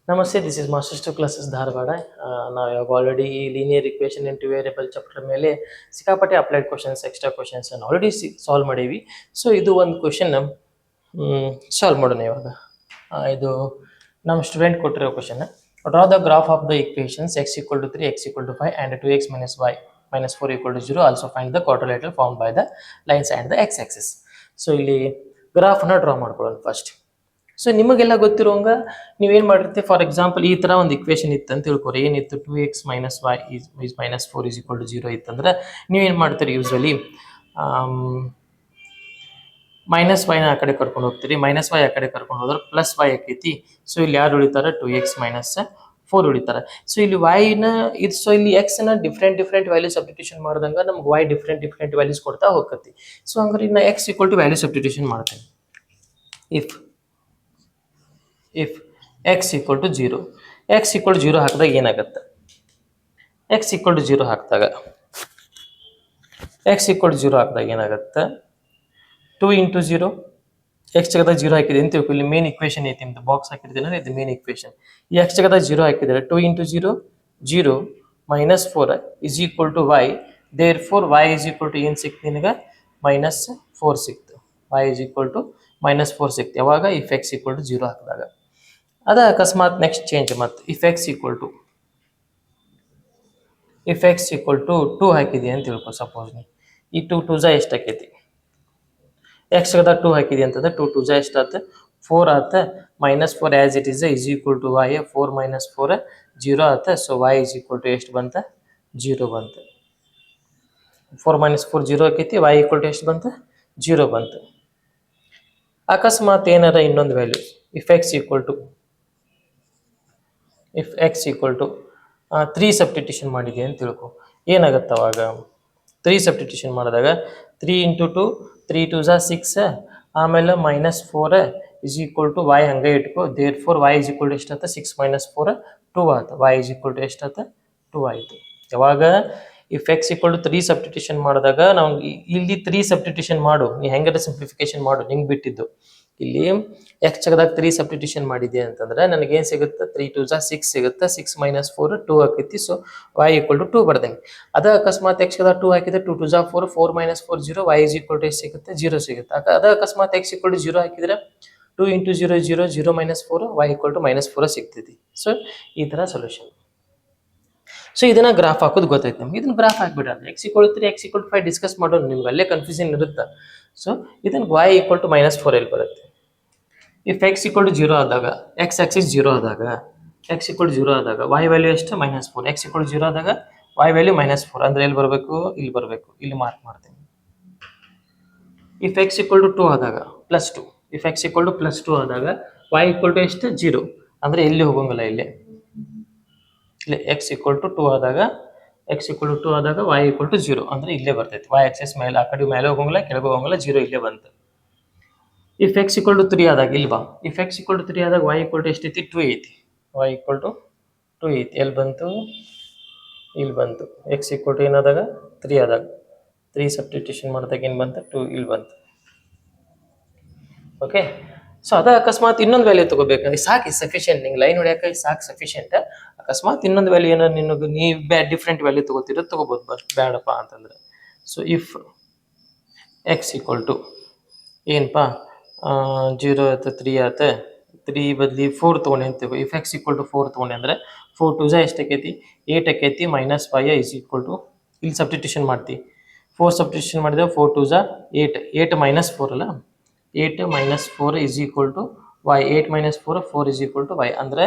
ನಮಸ್ತೆ, this is masters two classes Dharwad. ನಾವು ಇವಾಗ ಆಲ್ರೆಡಿ ಈ linear equation in two variable chapter ಮೇಲೆ ಸಿಕ್ಕಾಪಟ್ಟೆ applied questions, extra questions already solve ಮಾಡೀವಿ. ಸೊ ಇದು ಒಂದು ಕ್ವಶನ್ ಸಾಲ್ವ್ ಮಾಡೋಣ ಇವಾಗ. ಇದು ನಮ್ಮ ಸ್ಟೂಡೆಂಟ್ ಕೊಟ್ಟಿರೋ question. Draw the graph of the equations x equal to 3, x equal to 5 and 2x minus y minus 4 equal to 0. Also find the quadrilateral formed by the lines and the x-axis. So ಇಲ್ಲಿ ಗ್ರಾಫ್ನ draw ಮಾಡ್ಕೊಳ್ಳೋಣ first. So ನಿಮಗೆಲ್ಲ ಗೊತ್ತಿರೋಂಗ ನೀವೇನು ಮಾಡಿರ್ತೀವಿ, for example ಈ ಥರ ಒಂದು equation ಇತ್ತು ಅಂತ ತಿಳ್ಕೊರಿ. ಏನಿತ್ತು, 2x minus y is minus 4 is equal to 0 ಇತ್ತಂದ್ರೆ ನೀವೇನು ಮಾಡ್ತೀರಿ, ಯೂಸ್ವಲಿ ಮೈನಸ್ ವೈನ ಆ ಕಡೆ ಕರ್ಕೊಂಡು ಹೋಗ್ತೀರಿ. ಮೈನಸ್ ವೈ ಆ ಕಡೆ ಕರ್ಕೊಂಡು ಹೋದ್ರೆ ಪ್ಲಸ್ ವೈ ಆಕೈತಿ. ಸೊ ಇಲ್ಲಿ ಯಾರು ಉಳಿತಾರೆ, 2x minus 4 ಉಳಿತಾರೆ. ಸೊ ಇಲ್ಲಿ ವೈನ ಇದು, ಸೊ ಇಲ್ಲಿ ಎಕ್ಸ್ನ ಡಿಫ್ರೆಂಟ್ ವ್ಯಾಲ್ಯೂ ಸಬ್ಸ್ಟಿಟ್ಯೂಷನ್ ಮಾಡಿದಂಗೆ ನಮ್ಗೆ ವೈ ಡಿಫ್ರೆಂಟ್ ವ್ಯಾಲ್ಯೂಸ್ ಕೊಡ್ತಾ ಹೋಗ್ತೈತಿ. ಸೊ ಹಂಗಾರೆ ಇನ್ನು x equal to value substitution ಮಾಡ್ತೇನೆ. If x equal to 0, x equal to 0 ಹಾಕಿದಾಗ ಏನಾಗುತ್ತೆ, x equal to 0 ಹಾಕಿದಾಗ ಏನಾಗುತ್ತೆ, 2 into 0, x ಜಗದಾಗ 0 ಹಾಕಿದೆ ಅಂತ ತಿಳ್ಕೊಳ್ಳಿ. ಮೇನ್ ಇಕ್ವೇಷನ್ ಐತಿ, ನಿಮ್ದು ಬಾಕ್ಸ್ ಹಾಕಿರ್ತೀನಿ, ಇದು ಮೇನ್ ಇಕ್ವೇಷನ್. ಈ x ಜಗದಾಗ 0 ಹಾಕಿದರೆ 2 into 0, 0 minus 4 is equal to y. Therefore y is equal to ಏನು ಸಿಕ್ತು ನಿನಗೆ, -4 ಸಿಕ್ತು. y is equal to -4 ಸಿಕ್ತು ಯಾವಾಗ, if x equal to 0 ಹಾಕಿದಾಗ. ಅದ ಅಕಸ್ಮಾತ್ ನೆಕ್ಸ್ಟ್ ಚೇಂಜ್ ಮತ್ತೆ if x equal to 2 ಹಾಕಿದೆ ಅಂತ ತಿಳ್ಕೊ. ಸಪೋಸ್ ಈ 2 2 ಎಷ್ಟು ಆಕೈತಿ, x ಜಗದಾಗ 2 ಹಾಕಿದೆ ಅಂತಂದ್ರೆ 2 2 ಎಷ್ಟಾತ, 4 ಆತ. -4 as it is equal to y. 4 minus 4 0 ಆತ. So y is equal to ಎಷ್ಟು ಬಂತ, 0 ಬಂತು. 4 minus 4 0 ಆಕೈತಿ, y equal to ಎಷ್ಟು ಬಂತು, 0 ಬಂತು. ಅಕಸ್ಮಾತ್ ಏನಾರ ಇನ್ನೊಂದು value, if x equal to 3 substitution ಮಾಡಿದೆ ಅಂತ ತಿಳ್ಕೊ. ಏನಾಗುತ್ತೆ ಅವಾಗ, 3 ಸಬ್ಸ್ಟಿಟ್ಯೂಷನ್ ಮಾಡಿದಾಗ 3 into 2, 3 2 6, ಆಮೇಲೆ -4 is equal to y ಹಂಗೆ ಇಟ್ಕೊ. therefore y is equal to ಎಷ್ಟಾತ, 6 minus 4 2 ಆತ. y is equal to ಎಷ್ಟಾತ, 2 ಆಯಿತು. ಯಾವಾಗ if x equal to 3 substitution ಮಾಡಿದಾಗ ನಾವು ಇಲ್ಲಿ 3 ಸಬ್ಸ್ಟಿಟ್ಯೂಷನ್ ಮಾಡು, ನೀ ಹೆಂಗಾರ ಸಿಂಪ್ಲಿಫಿಕೇಶನ್ ಮಾಡು, ನಿಂಗೆ ಬಿಟ್ಟಿದ್ದು. ಇಲ್ಲಿ x ಜಗದಾಗ 3 ಸಬ್ಸ್ಟಿಟ್ಯೂಷನ್ ಮಾಡಿದೆ ಅಂತಂದ್ರೆ ನನಗೇನು ಸಿಗುತ್ತೆ, 3 2 6 ಸಿಗುತ್ತೆ. 6 minus 4 2 ಆಕೈತಿ. So y equal to 2 ಬರ್ದಂಗೆ. ಅದ ಅಕಸ್ಮಾತ್ x ಜಗದಾಗ 2 ಹಾಕಿದ್ರೆ 2 2 4, 4 minus 4 0, y is equal to ಎಷ್ಟು ಸಿಗುತ್ತೆ, 0 ಸಿಗುತ್ತೆ. ಅದ ಅಕಸ್ಮಾತ್ x equal to 0 ಹಾಕಿದ್ರೆ 2 into 0 0, 0 minus 4, y equal to -4 ಸಿಗ್ತೈತಿ. ಸೊ ಈ ಥರ ಸೊಲ್ಯೂಷನ್. ಸೊ ಇದನ್ನ ಗ್ರಾಫ್ ಹಾಕೋದು ಗೊತ್ತೈತೆ ನಮ್ಗೆ. ಇದನ್ನ ಗ್ರಾಫ್ ಹಾಕ್ಬಿಟ್ರೆ x equal to 3, x equal to 5 discuss ಮಾಡೋಣ. ನಿಮ್ಗೆ ಅಲ್ಲೇ ಕನ್ಫ್ಯೂಷನ್ ಇರುತ್ತೆ. ಸೊ ಇದನ್ನ y equal to -4 ಎಲ್ಲಿ ಬರುತ್ತೆ, ಇಫ್ x equal to 0 ಆದಾಗ, x axis 0 ಆದಾಗ, x equal to 0 ಆದಾಗ y ವ್ಯಾಲ್ಯೂ ಎಷ್ಟು, -4. x equal to 0 ಆದಾಗ y ವ್ಯಾಲ್ಯೂ -4 ಅಂದ್ರೆ ಎಲ್ಲಿ ಬರಬೇಕು, ಇಲ್ಲಿ ಬರಬೇಕು. ಇಲ್ಲಿ ಮಾರ್ಕ್ ಮಾಡ್ತೀನಿ. ಇಫ್ x equal to 2 ಆದಾಗ +2, ಇಫ್ x equal to +2 ಆದಾಗ y equal to ಎಷ್ಟು, 0 ಅಂದ್ರೆ ಎಲ್ಲಿ ಹೋಗಂಗಿಲ್ಲ, ಇಲ್ಲಿ x equal to 2 ಆದಾಗ y equal to 0 ಅಂದ್ರೆ ಇಲ್ಲೇ ಬರ್ತೈತಿ. y axis ಮೇಲೆ, ಆ ಕಡೆ ಮೇಲೆ ಹೋಗಂಗಿಲ್ಲ, ಕೆಳಗೆ ಹೋಗಂಗಿಲ್ಲ, 0 ಇಲ್ಲೇ ಬಂತು. ಇಫ್ x equal to 3 ಆದಾಗ ಇಲ್ಲಿ ಬಾ. ಇಫ್ x equal to 3 ಆದಾಗ y equal to ಎಷ್ಟೈತಿ, 2 ಐತಿ. y equal to 2 ಐತಿ. ಎಲ್ಲಿ ಬಂತು, ಇಲ್ಲಿ ಬಂತು. x equal to ಏನಾದಾಗ 3 ಆದಾಗ 3 ಸಬ್ಸ್ಟಿಟ್ಯೂಷನ್ ಮಾಡಿದಾಗ ಏನು ಬಂತು, 2 ಇಲ್ಲಿ ಬಂತು. ಓಕೆ. ಸೊ ಅದ ಅಕಸ್ಮಾತ್ ಇನ್ನೊಂದು ವ್ಯಾಲ್ಯೂ ತಗೋಬೇಕಂದ್ರೆ ಸಾಕು, ಸಫಿಷಿಯಂಟ್. ನಿಂಗೆ ಲೈನ್ ಹೊಡ್ಯಾಕ ಸಾಕು, ಸಫಿಷಿಯಂಟ್. ಅಕಸ್ಮಾತ್ ಇನ್ನೊಂದು ವ್ಯಾಲ್ಯೂ ಏನೋ ನಿನಗೆ ಡಿಫ್ರೆಂಟ್ ವ್ಯಾಲ್ಯೂ ತಗೋತಿರೋ ತಗೋಬೋದು, ಬೇಡಪ್ಪ ಅಂತಂದ್ರೆ. So if x equal to ಏನಪ್ಪ, 0 ಆಯ್ತು, 3 ಆಯ್ತು. 3 ಬದಲಿ 4 ತೊಗೊಂಡೆ ಅಂತೀವಿ. ಇಫ್ x equal to 4 ತೊಗೊಂಡೆ ಅಂದರೆ 4 2 ಎಷ್ಟು ಆಕೈತಿ, 8 ಆಕೈತಿ. -5 is equal to ಇಲ್ಲಿ ಸಬ್ಸ್ಟಿಟ್ಯೂಷನ್ ಮಾಡ್ತಿ. 4 ಸಬ್ಸ್ಟಿಟ್ಯೂಷನ್ ಮಾಡಿದ್ರೆ 4 2 8, 8 minus 4 ಅಲ್ಲ, 8 minus 4 is equal to y. 8 minus 4 4 is equal to y. ಅಂದರೆ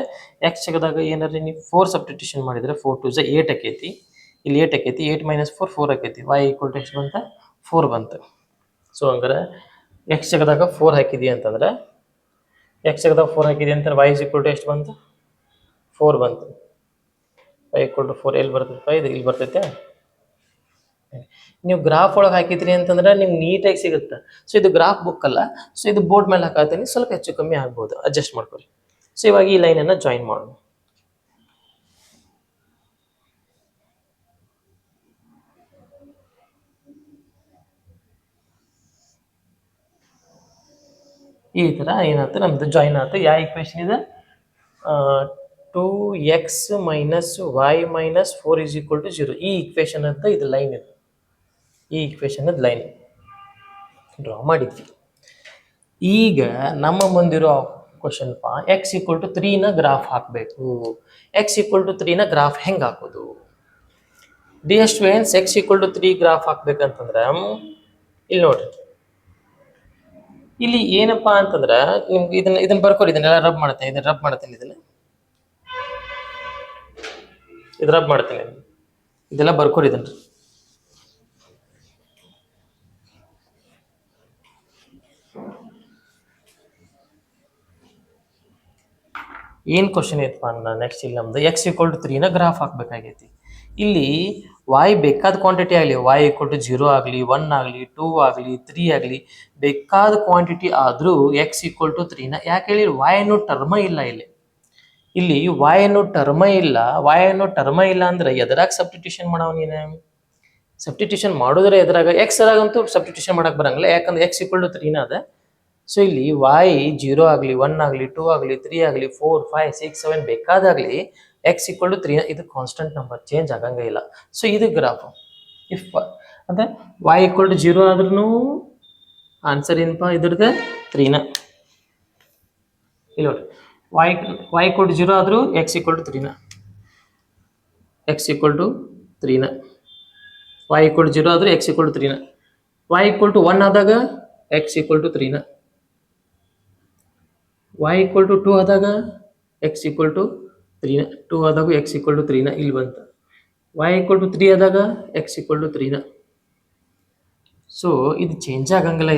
x ಜಗದಾಗ ಏನಾರ ನೀವು 4 ಸಬ್ಸ್ಟಿಟ್ಯೂಷನ್ ಮಾಡಿದರೆ 4 2 8 ಆಕೈತಿ. ಇಲ್ಲಿ 8 ಆಕೈತಿ. 8 minus 4 4 ಆಕೈತಿ. y equal to ಎಷ್ಟು ಬಂತ, 4 ಬಂತು. ಸೊ ಹಂಗಾರೆ x ಜಗದಾಗ 4 ಹಾಕಿದಿ ಅಂತಂದ್ರೆ, x ಜಗದಾಗ 4 ಹಾಕಿದಿ ಅಂತ y is equal to ಎಷ್ಟು ಬಂತು, 4 ಬಂತು. y equal to 4 ಎಲ್ಲಿ ಬರ್ತೈತೆ, ಇದು ಇಲ್ಲಿ ಬರ್ತೈತೆ. ನೀವು ಗ್ರಾಫ್ ಒಳಗೆ ಹಾಕಿದ್ರಿ ಅಂತಂದ್ರೆ ನಿಮ್ಗೆ ನೀಟಾಗಿ ಸಿಗುತ್ತೆ. ಸೊ ಇದು ಗ್ರಾಫ್ ಬುಕ್ ಅಲ್ಲ, ಸೊ ಇದು ಬೋರ್ಡ್ ಮೇಲೆ ಹಾಕತ್ತೀನಿ, ಸ್ವಲ್ಪ ಹೆಚ್ಚು ಕಮ್ಮಿ ಆಗ್ಬೋದು, ಅಡ್ಜಸ್ಟ್ ಮಾಡ್ಕೊಳ್ಳಿ. ಸೊ ಇವಾಗ ಈ ಲೈನನ್ನು ಜಾಯಿನ್ ಮಾಡೋಣ. ಈ ಥರ ಏನಾಯ್ತು, ನಮ್ದು ಜಾಯಿನ್ ಆಯ್ತು. ಯಾವ ಇಕ್ವೇಷನ್ ಇದೆ, 2x minus Y minus 4 is equal to 0. ಈ ಇಕ್ವೇಶನ್ ಅಂತ ಇದು ಲೈನ್ ಇದು. ಈ ಇಕ್ವೇಶನ್ ಅದು ಲೈನ್ ಡ್ರಾ ಮಾಡಿದ್ವಿ. ಈಗ ನಮ್ಮ ಮುಂದಿರೋ ಕ್ವಶನ್ ಎಕ್ಸ್ ಈಕ್ವಲ್ ಟು 3ನ ಗ್ರಾಫ್ ಹಾಕಬೇಕು. ಎಕ್ಸ್ ಈಕ್ವಲ್ ಟು 3ನ ಗ್ರಾಫ್ ಹೆಂಗೆ ಹಾಕೋದು? Dear students, x equal to 3 graph ಹಾಕ್ಬೇಕಂತಂದ್ರೆ ಇಲ್ಲಿ ನೋಡ್ರಿ, ಇಲ್ಲಿ ಏನಪ್ಪಾ ಅಂತಂದ್ರೆ ನಿಮ್ಗೆ ಇದನ್ನ ಬರ್ಕೋರಿ. ಇದನ್ನೆಲ್ಲ ರಬ್ ಮಾಡ್ತೇನೆ, ಇದನ್ನ ರಬ್ ಮಾಡ್ತೇನೆ, ಇದು ರಬ್ ಮಾಡ್ತೇನೆ, ಇದೆಲ್ಲ ಬರ್ಕೋರಿ ಇದನ್ನ. ಏನು ಕ್ವಶನ್ ಐತಪ್ಪ ಅನ್ನ ನೆಕ್ಸ್ಟ್ ಇಲ್ಲಿ ನಮ್ದು ಎಕ್ಸ್ ಈಕ್ವಲ್ ಟು 3ನ ಗ್ರಾಫ್ ಹಾಕ್ಬೇಕಾಗೈತಿ. ಇಲ್ಲಿ ವಾಯ್ ಬೇಕಾದ ಕ್ವಾಂಟಿಟಿ ಆಗಲಿ, ವಾಯ್ ಈಕ್ವಲ್ ಟು 0 ಆಗಲಿ, 1 ಆಗಲಿ, 2 ಆಗಲಿ, 3 ಆಗಲಿ, ಬೇಕಾದ ಕ್ವಾಂಟಿಟಿ ಆದರೂ ಎಕ್ಸ್ ಈಕ್ವಲ್ ಟು 3ನ ಯಾಕೆ ಹೇಳಿ ವಾಯ್ ಅನ್ನೋ ಟರ್ಮ ಇಲ್ಲ ಇಲ್ಲಿ. ಇಲ್ಲಿ ವಾಯ್ ಅನ್ನೋ ಟರ್ಮ ಇಲ್ಲ. ವಾಯ್ ಅನ್ನೋ ಟರ್ಮ ಇಲ್ಲ ಅಂದ್ರೆ ಎದರಾಗ ಸಬ್ಸ್ಟಿಟ್ಯೂಷನ್ ಮಾಡವ ನೀನು? ಸಬ್ಸ್ಟಿಟ್ಯೂಷನ್ ಮಾಡೋದ್ರೆ ಎದರಾಗ? ಎಕ್ಸ್ ಅದಾಗಂತೂ ಸಬ್ಸ್ಟಿಟ್ಯೂಷನ್ ಮಾಡಕ್ ಬರಂಗಿಲ್ಲ, ಯಾಕಂದ್ರೆ ಎಕ್ಸ್ ಈಕ್ವಲ್ ಟು 3ನ ಅದ. ಸೊ ಇಲ್ಲಿ ವಾಯ್ 0 ಆಗಲಿ, 1 ಆಗಲಿ, 2 ಆಗಲಿ, 3 ಆಗಲಿ, 4, 5, 6, 7 ಬೇಕಾದಾಗಲಿ ಎಕ್ಸ್ ಈಕ್ವಲ್ ಟು 3 ಇದು ಕಾನ್ಸ್ಟೆಂಟ್ ನಂಬರ್, ಚೇಂಜ್ ಆಗಂಗೇ ಇಲ್ಲ. ಸೊ ಇದು ಗ್ರಾಫ್. ಇಫ್ ಅಂದ್ರೆ ವಾಯ್ ಈಕ್ವಲ್ ಟು 0 ಆದ್ರೂ ಆನ್ಸರ್ ಏನಪ್ಪಾ ಇದ್ರದ್ದು 3ನ. ಇಲ್ಲಿ ನೋಡಿ, ವಾಯ್ ಈಕ್ವಲ್ ಟು 0 ಆದರೂ ಎಕ್ಸ್ ಈಕ್ವಲ್ ಟು 3ನ, ಎಕ್ಸ್ ಈಕ್ವಲ್ ಟು 3ನ. ವಾಯ್ ಈಕ್ವಲ್ ಟು 0 ಆದರೂ ಎಕ್ಸ್ ಈಕ್ವಲ್ ಟು 3ನ. ವಾಯ್ ಈಕ್ವಲ್ ಟು 1 ಆದಾಗ ಎಕ್ಸ್ ಈಕ್ವಲ್ ಟು 3ನ. y ಈಕ್ವಲ್ ಟು 2 ಆದಾಗ ಎಕ್ಸ್ ಈಕ್ವಲ್ ಟು 3ನ. 2 ಆದಾಗ ಎಕ್ಸ್ ಈಕ್ವಲ್ ಟು 3ನ ಇಲ್ಲಿ ಬಂತ. y ಈಕ್ವಲ್ ಟು 3 ಆದಾಗ ಎಕ್ಸ್ ಈಕ್ವಲ್ ಟು 3ನ. ಸೊ ಇದು ಚೇಂಜ್ ಆಗಂಗಿಲ್ಲ,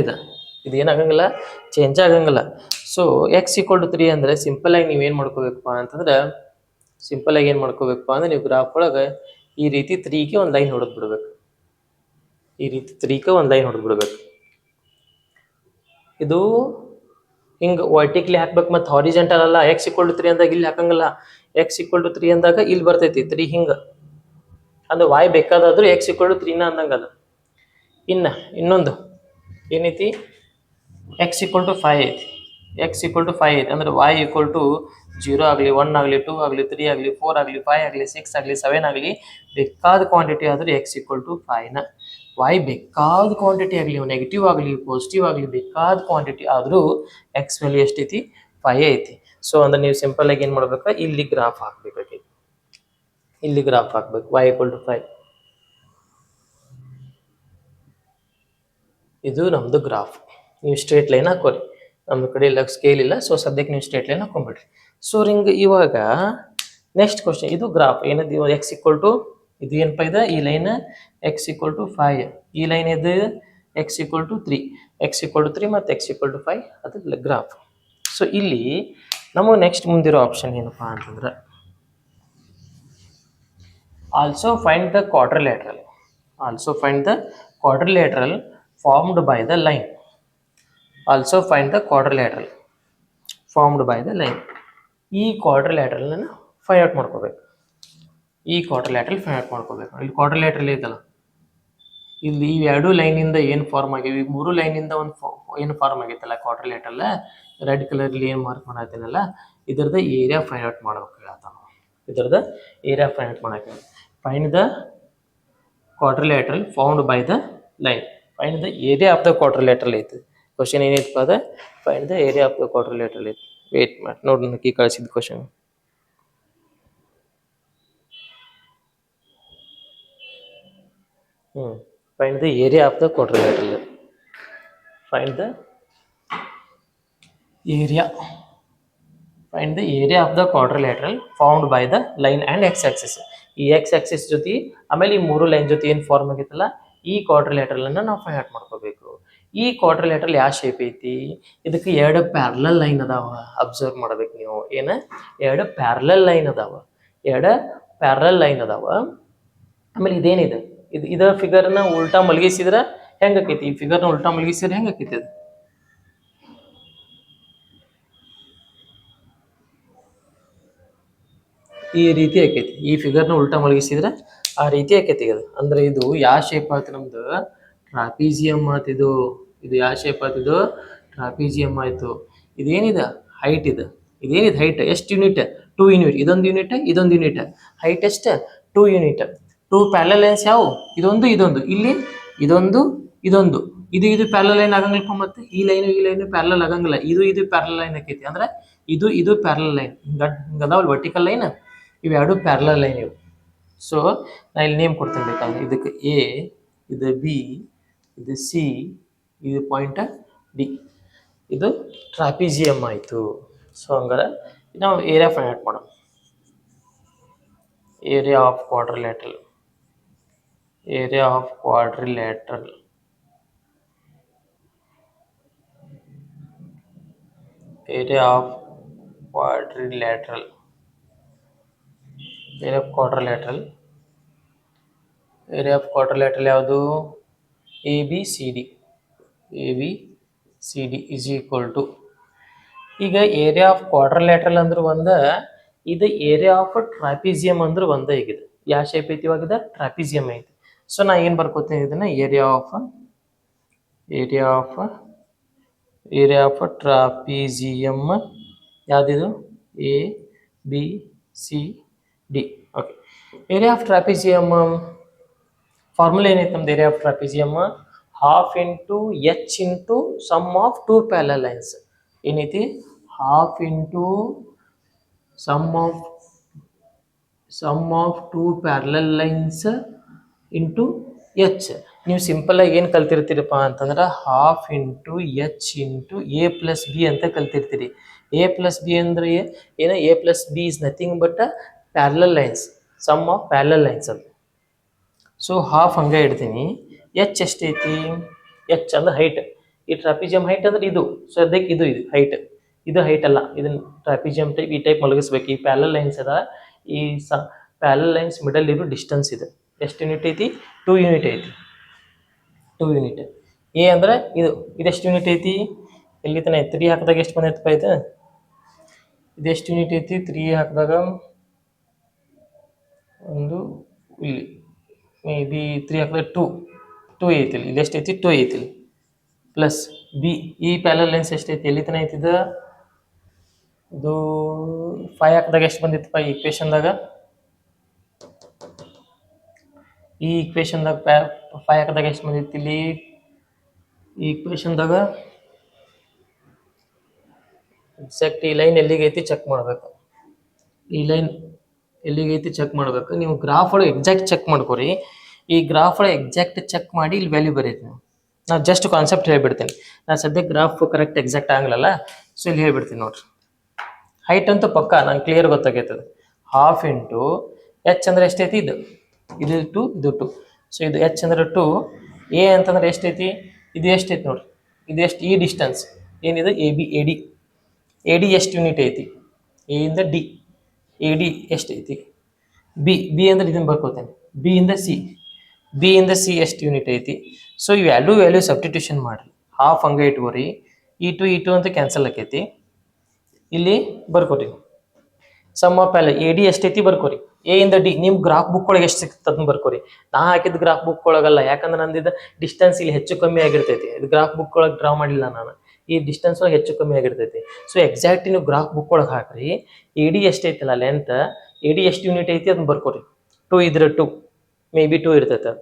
ಇದು ಏನಾಗಂಗಿಲ್ಲ, ಚೇಂಜ್ ಆಗಂಗಿಲ್ಲ. ಸೊ ಎಕ್ಸ್ ಈಕ್ವಲ್ ಟು 3 ಅಂದರೆ ಸಿಂಪಲ್ ಆಗಿ ನೀವೇನು ಮಾಡ್ಕೋಬೇಕಪ್ಪ ಅಂತಂದ್ರೆ, ಸಿಂಪಲ್ ಆಗಿ ಏನು ಮಾಡ್ಕೋಬೇಕಪ್ಪ ಅಂದ್ರೆ ನೀವು ಗ್ರಾಫ್ ಒಳಗೆ ಈ ರೀತಿ 3ಗೆ ಒಂದು ಲೈನ್ ಹೊಡೆದು ಬಿಡ್ಬೇಕು. ಈ ರೀತಿ 3ಗೆ ಒಂದು ಲೈನ್ ಹೊಡೆದು ಬಿಡ್ಬೇಕು. ಇದು ಹಿಂಗೆ ವರ್ಟಿಕ್ಲಿ ಹಾಕ್ಬೇಕು, ಮತ್ತು ಹಾರಿಜೆಂಟಲ್ ಅಲ್ಲ. ಎಕ್ಸ್ ಈಕ್ವಲ್ ಟು 3 ಅಂದಾಗ ಇಲ್ಲಿ ಹಾಕಂಗಿಲ್ಲ. ಎಕ್ಸ್ ಈಕ್ವಲ್ ಟು 3 ಅಂದಾಗ ಇಲ್ಲಿ ಬರ್ತೈತಿ 3 ಹಿಂಗೆ. ಅಂದ್ರೆ ವಾಯ್ ಬೇಕಾದಾದ್ರೂ ಎಕ್ಸ್ ಈಕ್ವಲ್ ಟು 3ನ ಅಂದಂಗೆ ಅದು. ಇನ್ನೊಂದು ಏನೈತಿ, ಎಕ್ಸ್ ಈಕ್ವಲ್ ಟು 5 ಐತಿ. ಎಕ್ಸ್ ಈಕ್ವಲ್ ಟು 5 ಐತಿ ಅಂದ್ರೆ ವಾಯ್ ಈಕ್ವಲ್ ಟು 0 ಆಗಲಿ, 1 ಆಗಲಿ, 2 ಆಗಲಿ, 3 ಆಗಲಿ, 4 ಆಗಲಿ, 5 ಆಗಲಿ, 6 ಆಗಲಿ, 7 ಆಗಲಿ, ಬೇಕಾದ ಕ್ವಾಂಟಿಟಿ ಆದರೂ ಎಕ್ಸ್ ಈಕ್ವಲ್ ಟು 5ನ. ವಾಯ್ ಬೇಕಾದ ಕ್ವಾಂಟಿಟಿ ಆಗಲಿ, ನೆಗೆಟಿವ್ ಆಗಲಿ, ಪಾಸಿಟಿವ್ ಆಗಲಿ, ಬೇಕಾದ ಕ್ವಾಂಟಿಟಿ ಆದರೂ ಎಕ್ಸ್ ವ್ಯಾಲ್ಯೂ ಎಷ್ಟೈತಿ? 5 ಐತಿ. ಸೊ ಅಂದ್ರೆ ನೀವು ಸಿಂಪಲ್ ಆಗಿ ಏನು ಮಾಡ್ಬೇಕು, ಇಲ್ಲಿ ಗ್ರಾಫ್ ಹಾಕ್ಬೇಕಾಗಿ, ಇಲ್ಲಿ ಗ್ರಾಫ್ ಹಾಕ್ಬೇಕು. ವಾಯ್ ಈಕ್ವಲ್ ಟು 5 ಇದು ನಮ್ಮದು ಗ್ರಾಫ್. ನೀವು ಸ್ಟ್ರೇಟ್ ಲೈನ್ ಹಾಕೋರಿ. ನಮ್ಮ ಕಡೆ ಇಲ್ಲ ಸ್ಕೇಲ್ ಇಲ್ಲ, ಸೊ ಸದ್ಯಕ್ಕೆ ನೀವು ಸ್ಟ್ರೇಟ್ ಲೈನ್ ಹಾಕೊಂಡ್ಬಿಡ್ರಿ. ಸೊ ರಿಂಗ್ ಇವಾಗ ನೆಕ್ಸ್ಟ್ ಕ್ವಶನ್, ಇದು ಗ್ರಾಫ್ ಏನದು? ಎಕ್ಸ್ ಈಕ್ವಲ್ ಟು ಇದು ಏನಪ್ಪ ಇದೆ, ಈ ಲೈನ್ ಎಕ್ಸ್ ಈಕ್ವಲ್ ಟು 5, ಈ ಲೈನ್ ಇದು X equal to 3, X equal to 3 ಮತ್ತು ಎಕ್ಸ್ ಈಕ್ವಲ್ ಟು 5 ಅದು ಗ್ರಾಫ್. ಸೊ ಇಲ್ಲಿ ನಮಗೆ ನೆಕ್ಸ್ಟ್ ಮುಂದಿರೋ ಆಪ್ಷನ್ ಏನಪ್ಪ ಅಂತಂದ್ರೆ, also find the quadrilateral. Also find the quadrilateral formed by the line. Also find the quadrilateral formed by the line. ಈ quadrilateral ಅನ್ನು find out ಮಾಡ್ಕೋಬೇಕು. ಈ ಕ್ವಾಡ್ರಿಲ್ಯಾಟ್ರಲ್ ಫೈಂಡ್ ಔಟ್ ಮಾಡ್ಕೋಬೇಕು. ಇಲ್ಲಿ ಕ್ವಾಡ್ರಿಲ್ಯಾಟ್ರಲ್ ಐತಲ್ಲ, ಇಲ್ಲಿ ಈ ಎರಡು ಲೈನಿಂದ ಏನು ಫಾರ್ಮ್ ಆಗಿವೆ, ಈ ಮೂರು ಲೈನಿಂದ ಒಂದು ಏನು ಫಾರ್ಮ್ ಆಗೈತಲ್ಲ ಕ್ವಾಡ್ರಿಲ್ಯಾಟ್ರಲ್, ರೆಡ್ ಕಲರ್ಲಿ ಏನು ಮಾರ್ಕ್ ಮಾಡತ್ತೀನಲ್ಲ, ಇದರದ ಏರಿಯಾ ಫೈಂಡ್ ಔಟ್ ಮಾಡ್ಬೇಕು ಹೇಳ್ತಾನೆ. ಇದರದ ಏರಿಯಾ ಫೈಂಡ್ ಔಟ್ ಮಾಡಕ್ಕೆ, find the quadrilateral found by the line. Find the area of the quadrilateral ಐತಿ. ಕ್ವಶನ್ ಏನೈತಪ್ಪ ಅದ, find the area of the quadrilateral ಐತಿ. ವೇಟ್ ಮಾಡಿ ನೋಡಿ, ನಕ್ಕೆ ಕಳಿಸಿದ question. Find the area of the quadrilateral. Find the area, find the area of the quadrilateral found by the line and X Axis. ಈ X Axis ಜೊತೆ ಆಮೇಲೆ ಈ ಮೂರು line ಜೊತೆ ಏನು ಫಾರ್ಮ್ ಆಗೈತಲ್ಲ, ಈ ಕ್ವಾಡ್ರಿಲ್ಯಾಟ್ರಲ್ ಅನ್ನ ನಾವು ಫೈಂಡ್ ಔಟ್ ಮಾಡ್ಕೋಬೇಕು. ಈ ಕ್ವಾಡ್ರಿಲ್ಯಾಟ್ರಲ್ ಯಾವ ಶೇಪ್ ಐತಿ? ಇದಕ್ಕೆ ಎರಡು ಪ್ಯಾರಲಲ್ ಲೈನ್ ಅದಾವ. ಅಬ್ಸರ್ವ್ ಮಾಡ್ಬೇಕು ನೀವು, ಏನ ಎರಡು ಪ್ಯಾರಲಲ್ ಲೈನ್ ಅದಾವ, ಎರಡು ಪ್ಯಾರಲಲ್ ಲೈನ್ ಅದಾವ. ಆಮೇಲೆ ಇದೇನಿದೆ, ಇದ ಫಿಗರ್ನ ಉಲ್ಟಾ ಮಲಗಿಸಿದ್ರೆ ಹೆಂಗೆ ಆಕೈತಿ? ಈ ಫಿಗರ್ನ ಉಲ್ಟಾ ಮಲಗಿಸಿದ್ರೆ ಹೆಂಗೆ ಆಕೈತಿ? ಅದು ಈ ರೀತಿ ಆಕೈತಿ. ಈ ಫಿಗರ್ನ ಉಲ್ಟಾ ಮಲಗಿಸಿದ್ರೆ ಆ ರೀತಿ ಆಕೈತಿ ಅದು. ಅಂದ್ರೆ ಇದು ಯಾವ ಶೇಪ್ ಆಯ್ತು? ನಮ್ದು ಟ್ರಾಪೀಜಿಯಂ ಆಯ್ತು. ಇದು ಯಾವ ಶೇಪ್ ಆಯ್ತು? ಟ್ರಾಪೀಜಿಯಂ ಆಯ್ತು. ಇದೇನಿದೆ? ಹೈಟ್. ಇದೇನಿದೆ ಹೈಟ್? ಎಷ್ಟು ಯೂನಿಟ್? 2 ಯೂನಿಟ್, ಇದೊಂದು ಯೂನಿಟ್, ಹೈಟ್ ಎಷ್ಟು 2 ಯೂನಿಟ್. 2 ಪ್ಯಾರಲಲ್ ಲೈನ್ಸ್ ಯಾವ ಇದೊಂದು ಇಲ್ಲಿ ಇದೊಂದು ಇದು ಪ್ಯಾರಲಲ್ ಲೈನ್ ಆಗಂಗಿಲ್ಲ. ಮತ್ತೆ ಈ ಲೈನು ಪ್ಯಾರಲಲ್ ಆಗಂಗಿಲ್ಲ. ಇದು ಪ್ಯಾರಲಲ್ ಲೈನ್ ಆಕೈತಿ ಅಂದ್ರೆ ಇದು ಪ್ಯಾರಲಲ್ ಲೈನ್ ಹಿಂಗದಾವಲ್ಲ ವರ್ಟಿಕಲ್ ಲೈನ್, ಇವೆರಡು ಪ್ಯಾರಲಲ್ ಲೈನ್ ಇವು. ಸೊ ನಾ ಇಲ್ಲಿ ನೇಮ್ ಕೊಡ್ತೇನೆ ಬೇಕಾದ್ರೆ, ಇದಕ್ಕೆ ಎ, ಇದು ಬಿ, ಇದು ಸಿ, ಇದು ಪಾಯಿಂಟ್ ಡಿ, ಇದು ಟ್ರಾಪಿಜಿಯಮ್ ಆಯಿತು. ಸೊ ಹಂಗಾರೆ ನಾವು ಏರಿಯಾ ಫೈಂಡ್ ಔಟ್ ಮಾಡೋಣ. Area of quadrilateral area of quadrilateral area of quadrilateral area of quadrilateral area of quadrilateral ಯಾವುದು ABCD is equal to, ಈಗ ಏರಿಯಾ ಆಫ್ ಕ್ವಾಡ್ರಿಲ್ಯಾಟ್ರಲ್ ಅಂದ್ರೆ ಒಂದ, ಇದು ಏರಿಯಾ ಆಫ್ ಟ್ರಾಪಿಜಿಯಮ್ ಅಂದ್ರೆ ಒಂದ. ಈಗ ಇದು ಯಾವ ಶೇಪ್ ಐತಿ, ಇವಾಗ ಇದು ಟ್ರಾಪಿಜಿಯಮ್ ಐತಿ. ಸೊ ನಾ ಏನು ಬರ್ಕೋತೀನಿ ಇದನ್ನ, ಏರಿಯಾ ಆಫ್ ಟ್ರಾಪಿಜಿಯಮ್ ಯಾವ್ದಿದು A B C D. Okay, area of trapezium formula ಏನೈತೆ ನಮ್ದು? Area of trapezium half into h into sum of two parallel lines. ಏನೈತಿ? Half into sum of two parallel lines into h. ನೀವು simple ಆಗಿ ಏನು ಕಲ್ತಿರ್ತೀರಪ್ಪ ಅಂತಂದ್ರೆ half into h into a plus b ಅಂತ ಕಲ್ತಿರ್ತೀರಿ. ಎ ಪ್ಲಸ್ ಬಿ ಅಂದ್ರೆ ಏನು? A plus b is nothing but parallel lines, some of parallel lines ಅದು. ಸೊ ಹಾಫ್ ಹಂಗೆ ಇಡ್ತೀನಿ. ಎಚ್ ಎಷ್ಟೈತಿ? ಎಚ್ ಅಂದ್ರೆ ಹೈಟ್. ಈ ಟ್ರಾಪಿಜಿಯಮ್ ಹೈಟ್ ಅಂದ್ರೆ ಇದು. ಸೊ ಅದಕ್ಕೆ ಇದು ಹೈಟ್, ಇದು ಹೈಟ್ ಅಲ್ಲ, ಇದನ್ನ ಟ್ರಾಪಿಜಿಯಮ್ ಟೈಪ್ ಈ ಟೈಪ್ ಮಲಗಿಸ್ಬೇಕು. ಈ ಪ್ಯಾರಲಲ್ ಲೈನ್ಸ್ ಅದ, ಈ ಪ್ಯಾರಲಲ್ ಲೈನ್ಸ್ ಮಿಡಲ್ ಇರೋ ಡಿಸ್ಟೆನ್ಸ್ ಇದೆ. ಎಷ್ಟು ಯೂನಿಟ್ ಐತಿ? 2 ಯೂನಿಟ್ ಐತಿ. 2 ಯೂನಿಟ್. ಎ ಅಂದ್ರೆ ಇದೆಷ್ಟು ಯೂನಿಟ್ ಐತಿ? ಎಲ್ಲಿ ತನ 3 ಹಾಕಿದಾಗ ಎಷ್ಟು ಬಂದೈತಪ್ಪ ಇದು? ಇದೆಷ್ಟು ಯೂನಿಟ್ ಐತಿ? 3 ಹಾಕಿದಾಗ ಒಂದು ಇಲ್ಲಿ ಮೇ ಬಿ 3 ಹಾಕಿದಾಗ 2 ಐತಿ. ಇಲ್ಲಿ ಎಷ್ಟು ಐತಿ? 2 ಐತಿ. ಪ್ಲಸ್ ಬಿ, ಈ ಪ್ಯಾರಲಲ್ ಲೈನ್ಸ್ ಎಷ್ಟೈತಿ? ಎಲ್ಲಿ ತನ ಐತಿ ಇದು? 5 ಹಾಕಿದಾಗ ಎಷ್ಟು ಬಂದಿತ್ತಪ್ಪ ಈ ಇಕ್ವೇಶನ್ದಾಗ? ಈ ಇಕ್ವೇಶನ್ದಾಗ 5 ಹಾಕಿದಾಗ ಎಷ್ಟು ಬಂದಿತ್ತು? ಇಲ್ಲಿ ಈ ಇಕ್ವೇಶನ್ದಾಗ ಎಕ್ಸಾಕ್ಟ್ ಈ ಲೈನ್ ಎಲ್ಲಿಗೈತಿ ಚೆಕ್ ಮಾಡ್ಬೇಕು. ಈ ಲೈನ್ ಎಲ್ಲಿಗೈತಿ ಚೆಕ್ ಮಾಡ್ಬೇಕು. ನೀವು ಗ್ರಾಫ್ ಒಳಗೆ ಎಕ್ಸಾಕ್ಟ್ ಚೆಕ್ ಮಾಡ್ಕೊರಿ. ಈ ಗ್ರಾಫ್ ಒಳಗೆ ಎಕ್ಸಾಕ್ಟ್ ಚೆಕ್ ಮಾಡಿ ಇಲ್ಲಿ ವ್ಯಾಲ್ಯೂ ಬರೀತಿ. ನಾವು ಜಸ್ಟ್ ಕಾನ್ಸೆಪ್ಟ್ ಹೇಳ್ಬಿಡ್ತೀನಿ. ನಾನು ಸದ್ಯಕ್ಕೆ ಗ್ರಾಫ್ ಕರೆಕ್ಟ್ ಎಕ್ಸಾಕ್ಟ್ ಆಗಲ್ಲ, ಸೊ ಇಲ್ಲಿ ಹೇಳ್ಬಿಡ್ತೀನಿ ನೋಡ್ರಿ. ಹೈಟ್ ಅಂತೂ ಪಕ್ಕ ನಂಗೆ ಕ್ಲಿಯರ್ ಗೊತ್ತಾಗೈತದ. ಹಾಫ್ ಇಂಟು ಎಚ್ ಅಂದ್ರೆ ಎಷ್ಟೈತಿ? ಇದು 2. ಸೊ ಇದು ಎಚ್ ಅಂದ್ರೆ 2. ಎ ಅಂತಂದ್ರೆ ಎಷ್ಟೈತಿ? ಇದು ಎಷ್ಟೈತಿ ನೋಡ್ರಿ, ಇದು ಎಷ್ಟು? ಈ ಡಿಸ್ಟೆನ್ಸ್ ಏನಿದೆ ಎ ಡಿ ಎಷ್ಟು ಯೂನಿಟ್ ಐತಿ? ಎ ಇಂದ ಡಿ ಎ ಡಿ ಎಷ್ಟೈತಿ? ಬಿ ಅಂದ್ರೆ ಇದನ್ನು ಬರ್ಕೋತೇನೆ. ಬಿ ಇಂದ ಸಿ ಎಷ್ಟು ಯೂನಿಟ್ ಐತಿ? ಸೊ ಈ ವ್ಯಾಲ್ಯೂ ಸಬ್ಸ್ಟಿಟ್ಯೂಷನ್ ಮಾಡಿರಿ. ಹಾಫ್ ಹಂಗೆ ಇಟ್ಕೋರಿ. ಈ ಟು ಅಂತ ಕ್ಯಾನ್ಸಲ್ ಆಕೈತಿ. ಇಲ್ಲಿ ಬರ್ಕೋರಿ ಸಮ್ ಆಫ್ ಎ ಡಿ ಎಷ್ಟೈತಿ ಬರ್ಕೋರಿ. ಎ ಇಂದ ಡಿ ನಿಮ್ಮ ಗ್ರಾಫ್ ಬುಕ್ ಒಳಗೆ ಎಷ್ಟು ಸಿಗ್ತದೆ ಅದನ್ನ ಬರ್ಕೋರಿ. ನಾ ಹಾಕಿದ ಗ್ರಾಫ್ ಬುಕ್ ಒಳಗಲ್ಲ, ಯಾಕಂದ್ರೆ ನಂದಿದ್ದು ಡಿಸ್ಟೆನ್ಸ್ ಇಲ್ಲಿ ಹೆಚ್ಚು ಕಮ್ಮಿ ಆಗಿರ್ತೈತಿ. ಇದು ಗ್ರಾಫ್ ಬುಕ್ ಒಳಗೆ ಡ್ರಾ ಮಾಡಿಲ್ಲ ನಾನು. ಈ ಡಿಸ್ಟೆನ್ಸ್ ಒಳಗೆ ಹೆಚ್ಚು ಕಮ್ಮಿ ಆಗಿರ್ತೈತಿ. ಸೊ ಎಕ್ಸಾಕ್ಟ್ ನೀವು ಗ್ರಾಫ್ ಬುಕ್ ಒಳಗೆ ಹಾಕ್ರಿ. ಎ ಡಿ ಎಷ್ಟೈತಲ್ಲ ಲೆಂತ್, ಎ ಡಿ ಎಷ್ಟು ಯೂನಿಟ್ ಐತಿ ಅದನ್ನ ಬರ್ಕೋರಿ. 2 ಇದ್ರೆ 2 ಮೇ ಬಿ 2 ಇರ್ತೈತೆ.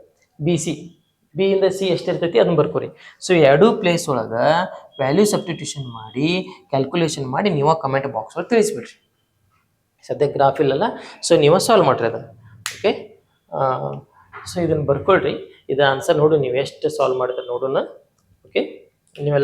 ಬಿ ಇಂದ ಸಿ ಎಷ್ಟಿರ್ತೈತಿ ಅದನ್ನ ಬರ್ಕೋರಿ. ಸೊ ಎರಡೂ ಪ್ಲೇಸ್ ಒಳಗೆ ವ್ಯಾಲ್ಯೂ ಸಬ್ಸ್ಟಿಟ್ಯೂಷನ್ ಮಾಡಿ ಕ್ಯಾಲ್ಕುಲೇಷನ್ ಮಾಡಿ ನೀವು ಕಮೆಂಟ್ ಬಾಕ್ಸ್ ಒಳಗೆ ತಿಳಿಸ್ಬಿಡ್ರಿ. ಸದ್ಯಕ್ಕೆ ಗ್ರಾಫ್ ಇಲ್ಲಲ್ಲ, ಸೊ ನೀವು ಸಾಲ್ವ್ ಮಾಡಿರಿ ಅದನ್ನು. ಓಕೆ, ಸೊ ಇದನ್ನು ಬರ್ಕೊಳ್ರಿ. ಇದು ಆನ್ಸರ್ ನೋಡು ನೀವು ಎಷ್ಟು ಸಾಲ್ವ್ ಮಾಡಿದ್ರೆ ನೋಡೋಣ. ಓಕೆ, ನೀವೆಲ್ಲ